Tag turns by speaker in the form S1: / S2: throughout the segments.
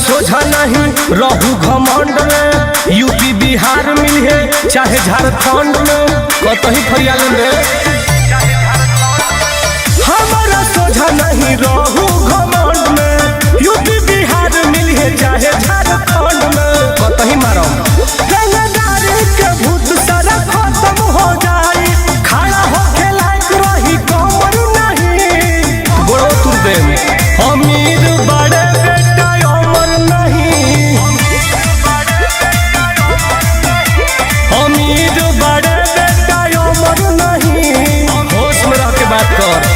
S1: सोझा नहीं रहू घमंड में। यूपी बिहार मिले चाहे झारखंड में कतही फरियालन रे। हमारा सोझा नहीं रहू घमंड में। यूपी बिहार मिले चाहे झारखंड में कतही मारो। रंगदारी के भूत सारा खत्म हो जाई। खड़ा होके लायक रही कमर नहीं गोड़ो तुर दे। अमीर बड़े बेटा अमर नहीं। अमीर बड़े बेटा अमर नहीं। होश में रह के बात कर।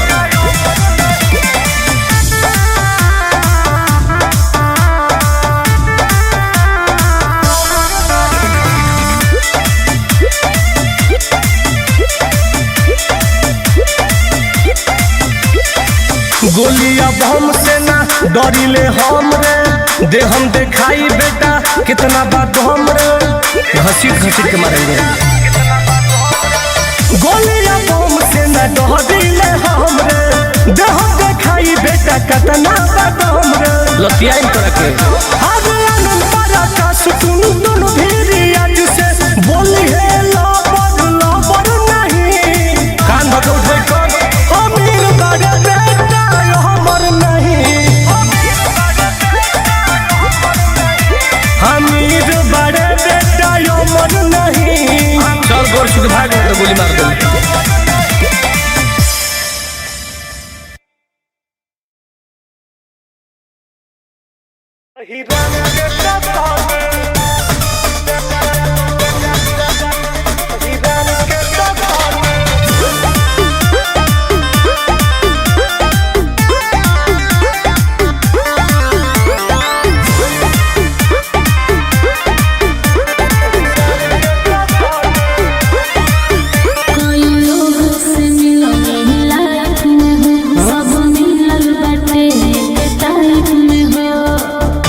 S1: गोलिया बम से ना डरिले हम रे। दे हम देखाई बेटा कितना बात हम रे। घसीट घसीट के मारेंगे। गोलिया बम से ना डरिले हम रे। दे हम देखाई बेटा कितना बात हम रे। लतियाई कर के आज आनंद पारा का सुकून दोनों भी आज से बोली है लबर नहीं। कान भर उठे कर। अमीर बड़े बेटा अमर नहीं। अमीर बड़े बेटा अमर नहीं। चल गोर छुट भाग तो गोली मार दो।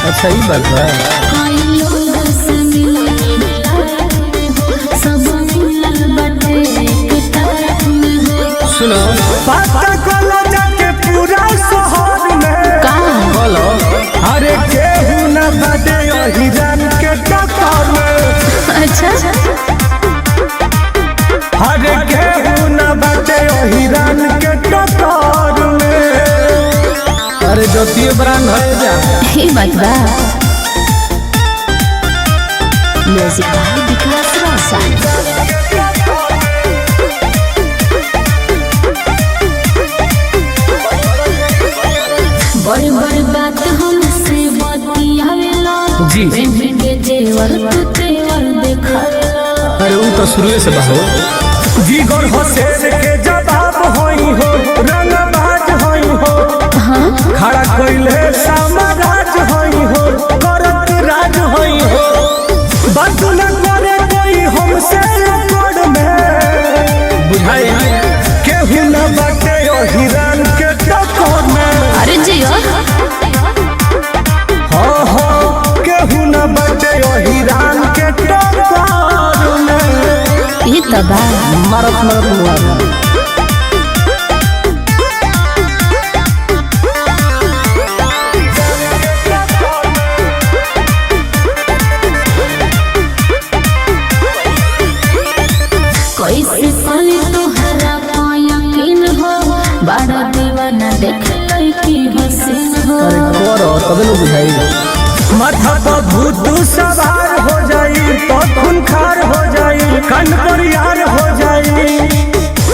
S1: अच्छा ही बात है। सुनो पता कलो जाके पूरा शहर में बोलो। अरे केहू न बाटे हिरन के टक्कर में।
S2: अच्छा
S1: अरे केहू न बाटे हिरन के टक्कर में। अरे ज्योतिए ब्रांड है जा
S2: ही बात बा। म्यूजिक बाय विकास रोशन। बड़ी बड़ी बात हमसे बतियावेला
S1: जी।
S2: के जेवर तू तेवर देखावेला।
S1: अरे वो तो शुरू से बाहो। जीगर हो शेर के जवाब होई हो। रंगबाज होई हो। खड़ा कोइले साम्राज होई हो। करत राज होई हो। बात न करे कोई हमसे लड़ में। बुझाई केहू न बाटे हिरन के टक्कर में।
S2: अरे जियो
S1: हाँ हाँ केहू न बाटे हिरन के टक्कर में।
S2: ये तो बा
S1: मारत मारत मुआ।
S2: कैसे पाली तोहरा यकीन हो। बड़ा दीवाना देख लड़की हसीन हो।
S1: अरे करो तब न बुझाई। माथा पर भूत सवार हो जाई तो खूनखार हो जाई। कान पर यार हो जाई।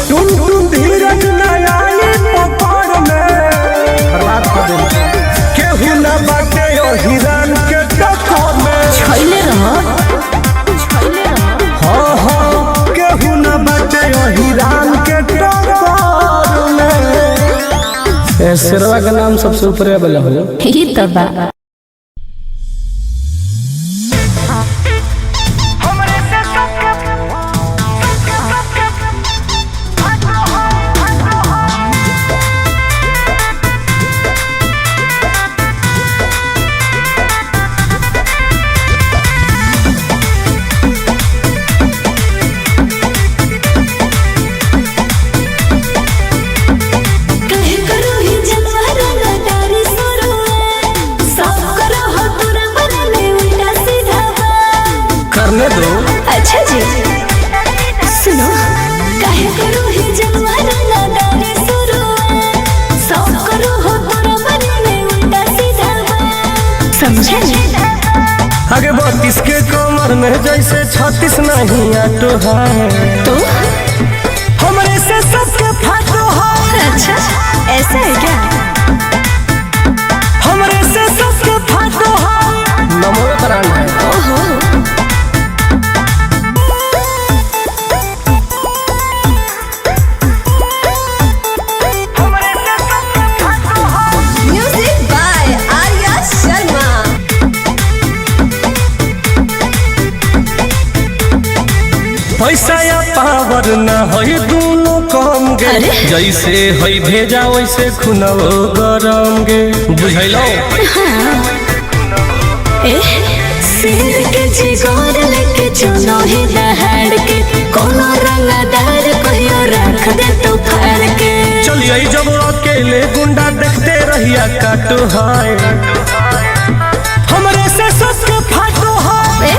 S1: तुम धीरज न आई पकड़ में। बर्बाद कर दे। केहू न बाटे हिरन के टक्कर में।
S2: छैले रहो छैले रहो।
S1: हाँ हाँ केहू न बाटे हिरन के टक्कर में। शेरवा का नाम सबसे ऊपर वाला हो।
S2: ये तो बा कहे करो ही जनवर न तारी सुरो।
S1: आगे 32 के कमर में जैसे 36 नहीं आटो है
S2: तो
S1: हमरे से सबके फाटो है।
S2: अच्छा ऐसा है क्या?
S1: हमरे से सबके फाटो है। नमो प्राण है।
S2: ओहो
S3: म्यूजिक बाय आर्या शर्मा।
S1: पैसा या पावर न है दोनों कम गे।
S2: अरे?
S1: जैसे है भेजा वैसे खुनवो गरम गे। बुझैलो
S2: सिर के जिगोर लेके चुनो ही दहाड़ के कोनो रंगदार कहियो रख दे तो फाड़ के।
S1: चलिए जब अकेले गुंडा देखते रहिया काटो है। हमरे से सबके फाटो है।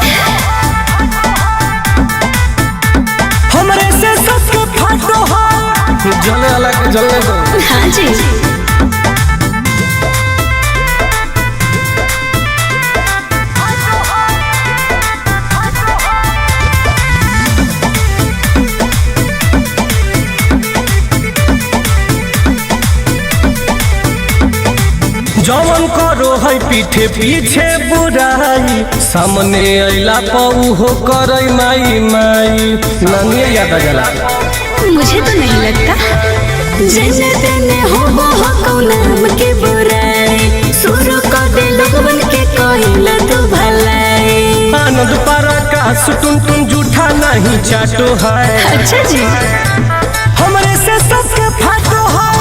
S1: हमरे से सबके फाटो है। जले वाला के जलने दो।
S2: हाँ जी
S1: जवन करो है पीठे पीछे बुराई सामने अइला पऊ हो करई माई माई। नानिए याद आ जाला।
S2: मुझे तो नहीं लगता जैसे तेने हो नाम के बुराई शुरू कर दे लोगन के कहिला तू भलाई।
S1: आनंद पारा का सुटुन तुम जूठा नहीं चाटो है।
S2: अच्छा जी
S1: हमरे से सबके फाटो है।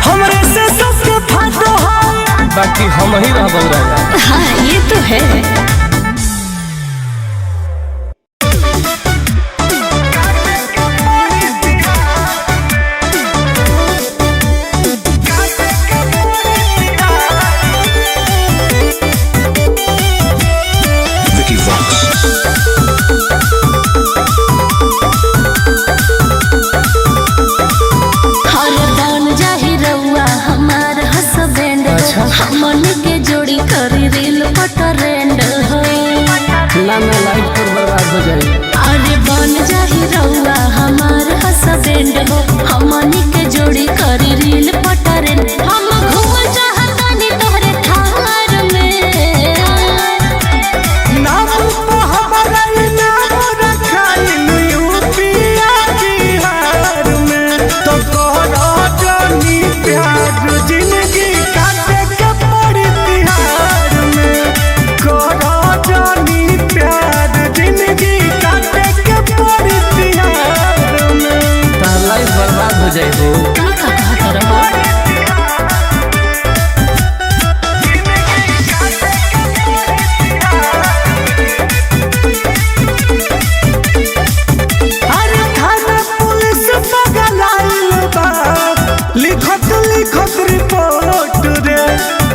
S1: हमरे से सबके फाटो है। बाकी हम ही रहबो राजा।
S2: हाँ ये तो है। हमन के जोड़ी करी रील पटरेंड हो
S1: ना लाइफ पर बर्बाद हो जाए।
S2: अरे बन जाही रउआ हमार हसबैंड हो हमन के जोड़ी करी रील पटरेंड। हम घूम चाहतानी तोहरे थार में
S1: नाम तो हमारा नाम रखाइल यूपीया बिहार में। तो करो जानी प्यार जिंदगी काटे के पड़ी तिहार में। करो जानी प्यार जिंदगी काटे के पड़ी तिहार में। तार लाइफ बर्बाद हो जाए हो।
S2: का कहा रहो
S1: अरे थाना पुलिस पगलाइल बा लिखत लिखत रिपोर्ट रे।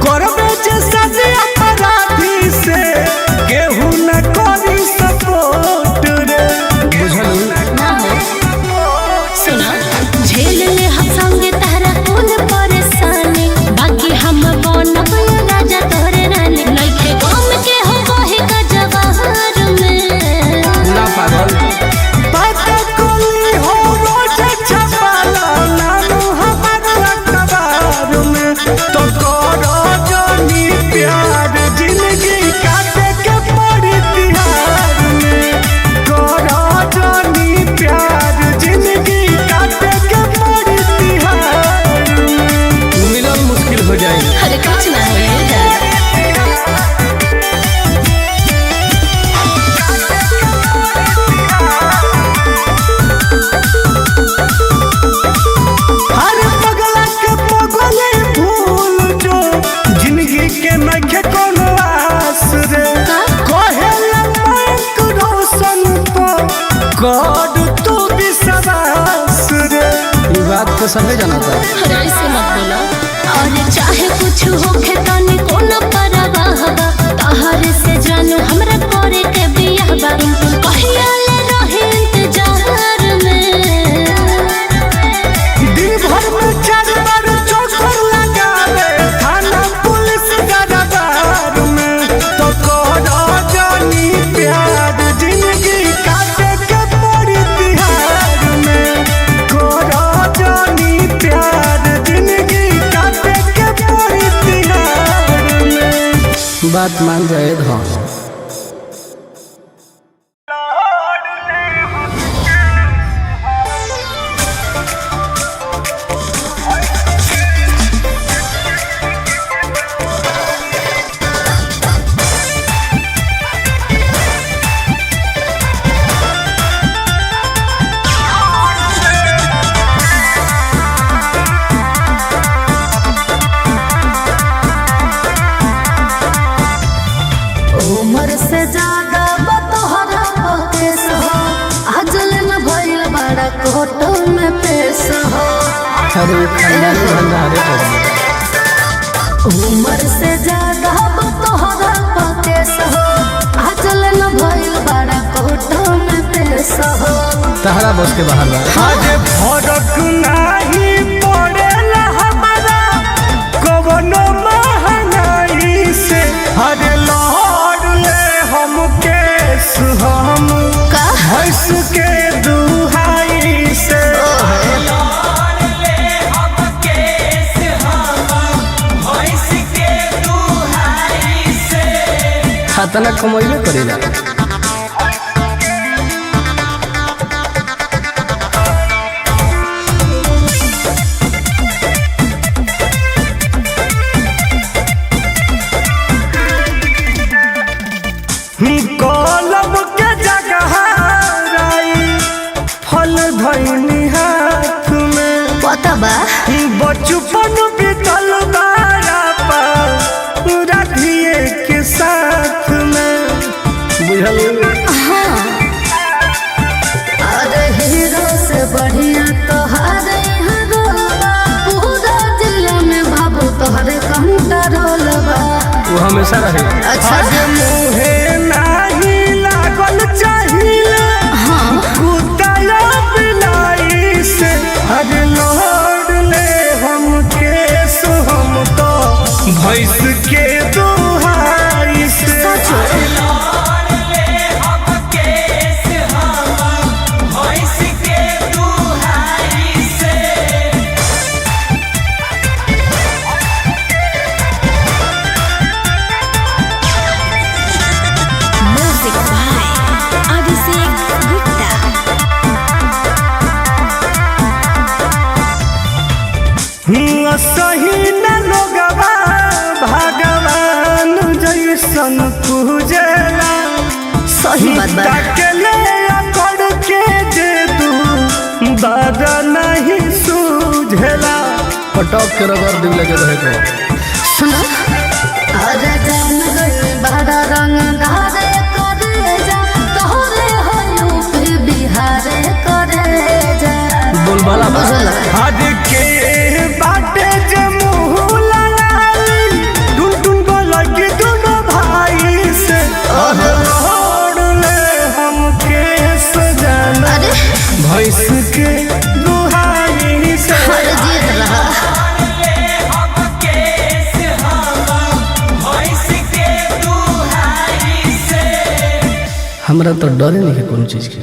S1: करबे जे सजे अपराधी से केहू न करी सपोर्ट रे। बुझलू
S2: ना हो सुना झेल ले हम संगे तहरा कौन परेशानी बाकी हम बनब राजा तोहरे रानी लइके गम के हो कहे का जवाहर में।
S1: ना पागल बात कोली हो रोज छपाला नाम हमारा अखबार में। तो करो जानी प्यार जिंदगी काटे के पड़ी तिहार में। करो जानी प्यार जिंदगी काटे के पड़ी तिहार में। मिलन मुश्किल हो जाए।
S2: अरे कुछ ना हो ये जा
S1: हर पगला के पगले भूल जो जिंदगी के नखे कोनो आस रे। कहेला बैंक रोशन पर कर तू विश्वास रे। ये बात तो सभी जाना था।
S2: अरे ऐसे मत बोला और चाहे कुछ होखे तनी कोनो परवाह बा तहरे से जानू हमरा करे के बियाह बा तुम कहिया ले रहे इंतजार में।
S1: दिन भर में 4 बार चौकर लगावे थाना पुलिस का बात मान जाए धन।
S2: उम्र से ज्यादा बतोहरा केस हो आजल न भइल बड़ा कोर्ट में पेश हो।
S1: अरे खानदानी भंडारे
S2: उम्र से ज्यादा बतोहरा केस हो आजल न भइल बड़ा कोर्ट में पेश हो।
S1: तहरा बस के बाहर बा। आज फरक नहीं पड़ेला हमारा कवनो महंगाई से। हरे हम केस हम भैंस के दुहाई से। खतना कमैले करेला। कलम के जगह फल धैनी हाथ में
S2: पता बा
S1: बचपन बीतल राधिए के साथ में बुझल।
S2: अरे हीरो से बढ़िया तोहरे पूरा जिला में बाबू तोहरे कंट्रोल बा।
S1: वो हमेशा रहे।
S2: अच्छा
S1: मुहे नहीं लागल चाहिए कुत्ता बिलाई से। हर लौट ले हम केस हम तो भैंस के दुहाई से।
S2: Music by Abhishek Gupta.
S1: सही न लोगवा भगवान जैसन पूजेला।
S2: सही बात बा।
S1: तकले अकड़ के दे तू बादा नहीं सूझेला। पटक के रगड़ दिल लगे रहे तो
S2: सुनो अरे जान गई बड़ा रंग धारे करे जा तोहरे हो यूपी बिहार करे जा।
S1: बोलबाला आज के बाटे जे मुँह लड़ाई टुन टुन बोलगी दोनों भाई से। लौट ले हम केस जाना
S2: अरे
S1: भैंस के दुहाई से।
S2: अरे जीत रहा
S1: हमरा तो डरे नहीं है कोनो चीज के।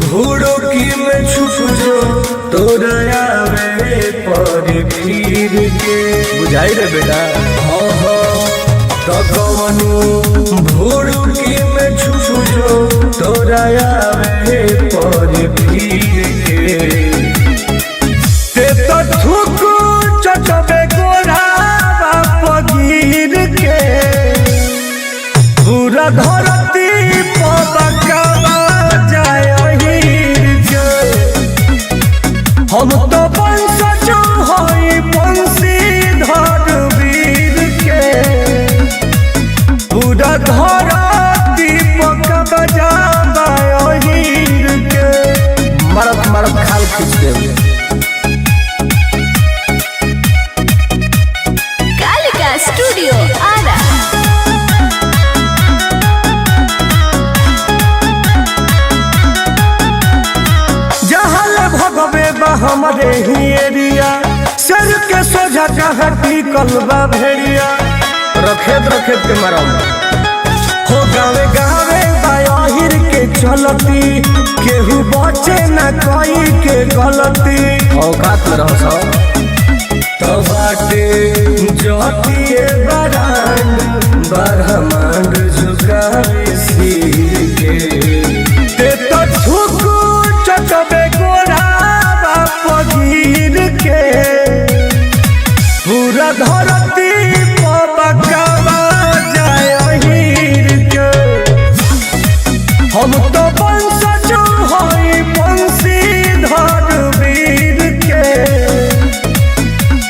S1: भूड़ो की में छुप जो तोरा आवे पर फिर के बुझाई रे बेटा। कवनो भूड़ो की में छुप जो तोरा आवे पर फिर के। ते तो थूक चटबे गोरा बाप गिर के। पूरा धरती पबका हम तो वंशज हई बंशीधर वीर के। पूरा धरती पका बजाबा हीर के। मरत मरत खाल खींच दे। हमारे ही एरिया सर के सोझा कहाँ टिकल बा भेड़िया रखेत रखेत के मरम हो गावे गावे बाहिर के चलती केहू बचे न कोई के गलती औकात में रहो सब तो बाटे जोतिए बरांड बरहमांड झुकावे सिर के ते तो झुकू चटबे गोरा बाप गिर के पूरा धरती पबकावा जाय हीर के हम तो वंशज हई बंशीधर वीर के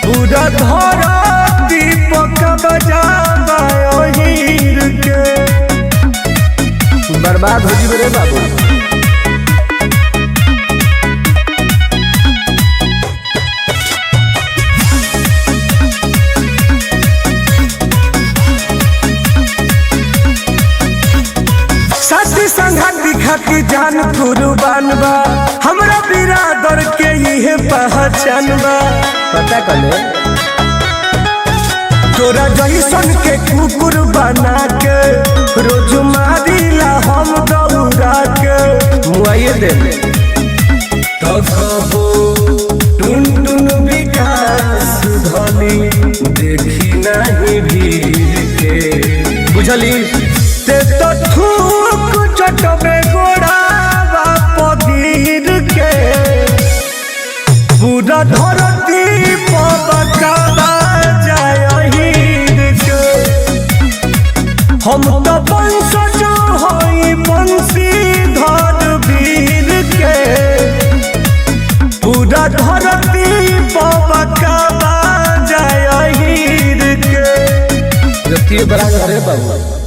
S1: पूरा धरती पबकावा जाय हीर के बर्बाद हो जी रे बाबू साथी संघाती खाती जान कुर्बान बा हमरा बिरादर के ये पहचान बा पता कले तोरा जैसन के कुकुर बना के रोज मारिला हम दौड़ा के मुआइए दे तो कहो टुन टुन विकास धनी देखी नहीं भीड़ के बुझली ते तो थूक चटबे गोड़ा बाप गिर के पूरा धरती पबकावा जाय हीर के हम तो वंशज हई बंशीधर वीर के पूरा धरती पबकावा जाय हीर के जतिए बड़ा रे बाबू